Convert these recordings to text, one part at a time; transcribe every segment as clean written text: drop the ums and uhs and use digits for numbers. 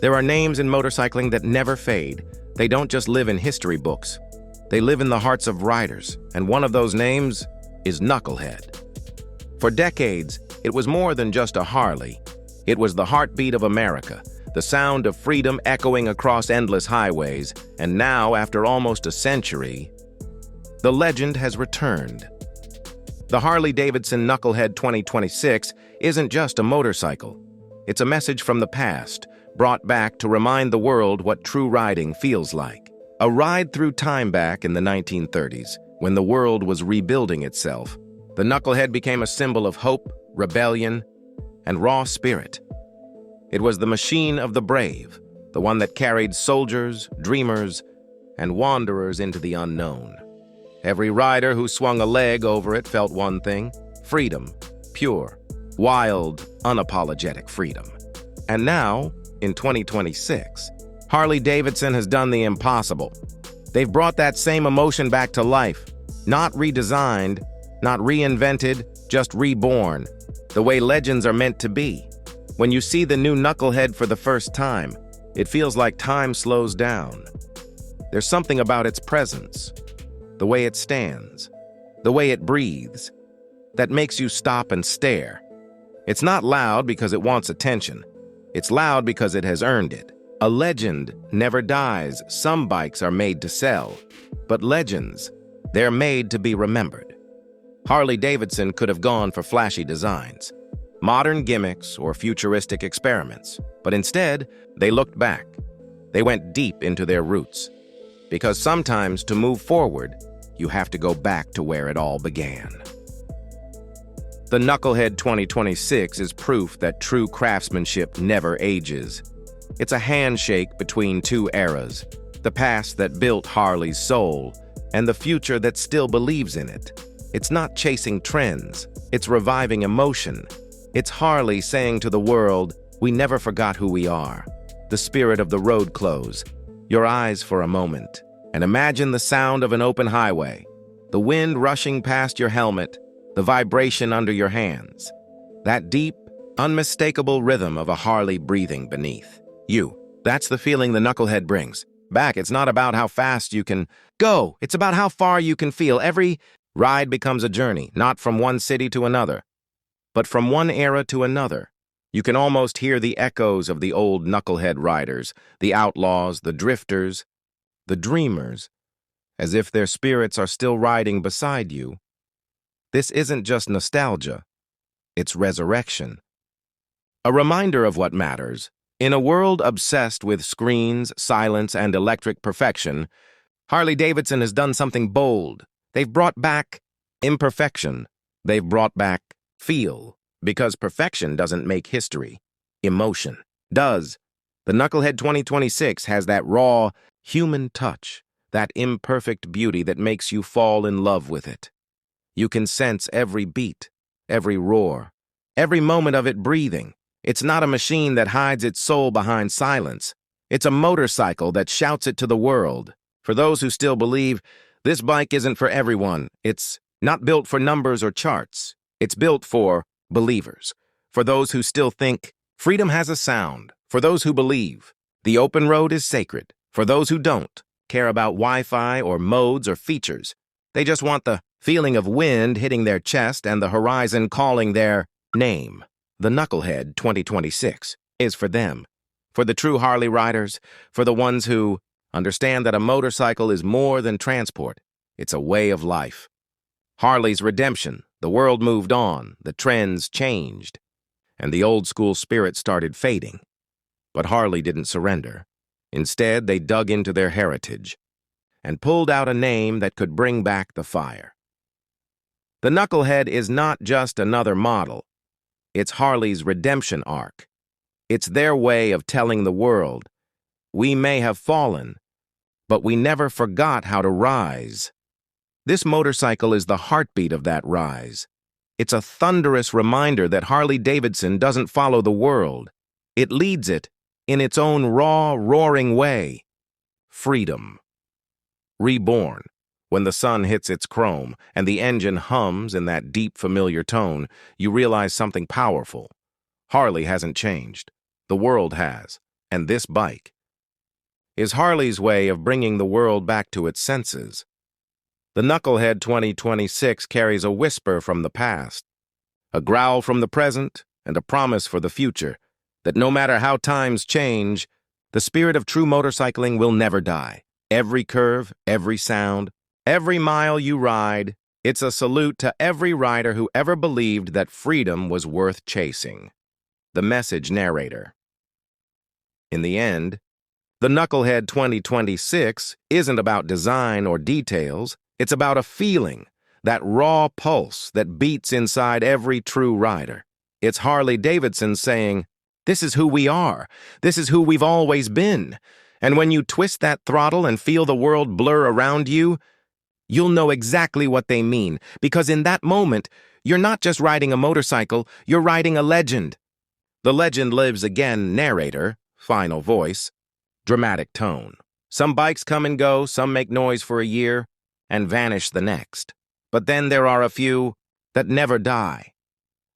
There are names in motorcycling that never fade. They don't just live in history books. They live in the hearts of riders, and one of those names is Knucklehead. For decades, it was more than just a Harley. It was the heartbeat of America, the sound of freedom echoing across endless highways, and now, after almost a century, the legend has returned. The Harley-Davidson Knucklehead 2026 isn't just a motorcycle. It's a message from the past, brought back to remind the world what true riding feels like. A ride through time back in the 1930s, when the world was rebuilding itself. The Knucklehead became a symbol of hope, rebellion, and raw spirit. It was the machine of the brave, the one that carried soldiers, dreamers, and wanderers into the unknown. Every rider who swung a leg over it felt one thing: freedom, pure, wild, unapologetic freedom. And now, in 2026, Harley-Davidson has done the impossible. They've brought that same emotion back to life, not redesigned, not reinvented, just reborn, the way legends are meant to be. When you see the new Knucklehead for the first time, it feels like time slows down. There's something about its presence, the way it stands, the way it breathes, that makes you stop and stare. It's not loud because it wants attention. It's loud because it has earned it. A legend never dies. Some bikes are made to sell, but legends, they're made to be remembered. Harley-Davidson could have gone for flashy designs, modern gimmicks, or futuristic experiments, but instead, they looked back. They went deep into their roots. Because sometimes, to move forward, you have to go back to where it all began. The Knucklehead 2026 is proof that true craftsmanship never ages. It's a handshake between two eras, the past that built Harley's soul, and the future that still believes in it. It's not chasing trends, it's reviving emotion. It's Harley saying to the world, we never forgot who we are. The spirit of the road close. Your eyes for a moment, and imagine the sound of an open highway, the wind rushing past your helmet, the vibration under your hands, that deep, unmistakable rhythm of a Harley breathing beneath you. That's the feeling the Knucklehead brings. Back, it's not about how fast you can go, it's about how far you can feel. Every ride becomes a journey, not from one city to another, but from one era to another. You can almost hear the echoes of the old Knucklehead riders, the outlaws, the drifters, the dreamers, as if their spirits are still riding beside you. This isn't just nostalgia, it's resurrection. A reminder of what matters. In a world obsessed with screens, silence, and electric perfection, Harley-Davidson has done something bold. They've brought back imperfection. They've brought back feel. Because perfection doesn't make history. Emotion does. The Knucklehead 2026 has that raw, human touch, that imperfect beauty that makes you fall in love with it. You can sense every beat, every roar, every moment of it breathing. It's not a machine that hides its soul behind silence. It's a motorcycle that shouts it to the world. For those who still believe, this bike isn't for everyone. It's not built for numbers or charts. It's built for believers. For those who still think, freedom has a sound. For those who believe, the open road is sacred. For those who don't care about Wi-Fi or modes or features, they just want the feeling of wind hitting their chest and the horizon calling their name. The Knucklehead 2026 is for them. For the true Harley riders, for the ones who understand that a motorcycle is more than transport. It's a way of life. Harley's redemption. The world moved on, the trends changed, and the old-school spirit started fading. But Harley didn't surrender. Instead, they dug into their heritage and pulled out a name that could bring back the fire. The Knucklehead is not just another model. It's Harley's redemption arc. It's their way of telling the world, we may have fallen, but we never forgot how to rise. This motorcycle is the heartbeat of that rise. It's a thunderous reminder that Harley-Davidson doesn't follow the world. It leads it in its own raw, roaring way. Freedom. Reborn. When the sun hits its chrome and the engine hums in that deep, familiar tone, you realize something powerful. Harley hasn't changed. The world has. And this bike is Harley's way of bringing the world back to its senses. The Knucklehead 2026 carries a whisper from the past, a growl from the present, and a promise for the future, that no matter how times change, the spirit of true motorcycling will never die. Every curve, every sound, every mile you ride, it's a salute to every rider who ever believed that freedom was worth chasing. The message narrator. In the end, the Knucklehead 2026 isn't about design or details. It's about a feeling, that raw pulse that beats inside every true rider. It's Harley-Davidson saying, "This is who we are. This is who we've always been." And when you twist that throttle and feel the world blur around you, you'll know exactly what they mean, because in that moment, you're not just riding a motorcycle, you're riding a legend. The legend lives again, narrator, final voice, dramatic tone. Some bikes come and go, some make noise for a year, and vanish the next. But then there are a few that never die.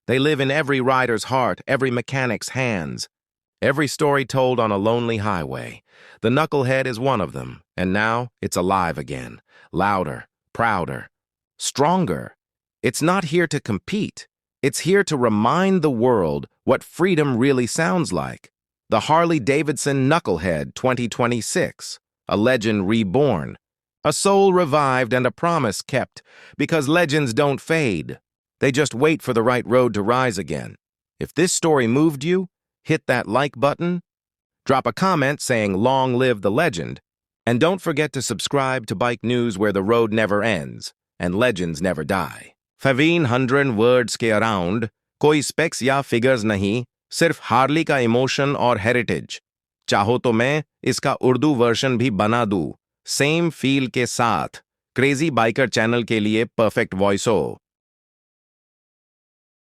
They live in every rider's heart, every mechanic's hands, every story told on a lonely highway. The Knucklehead is one of them, and now it's alive again, louder, prouder, stronger. It's not here to compete. It's here to remind the world what freedom really sounds like. The Harley-Davidson Knucklehead 2026, a legend reborn, a soul revived and a promise kept, because legends don't fade. They just wait for the right road to rise again. If this story moved you, hit that like button, drop a comment saying "Long live the legend," and don't forget to subscribe to Bike News, where the road never ends and legends never die. 1500 words के around, कोई specs या figures नहीं, सिर्फ Harley का emotion और heritage. चाहो तो मैं इसका उर्दू वर्जन भी बना दूं, सेम फील के साथ. क्रेजी बाइकर चैनल के लिए परफेक्ट वॉइस हो.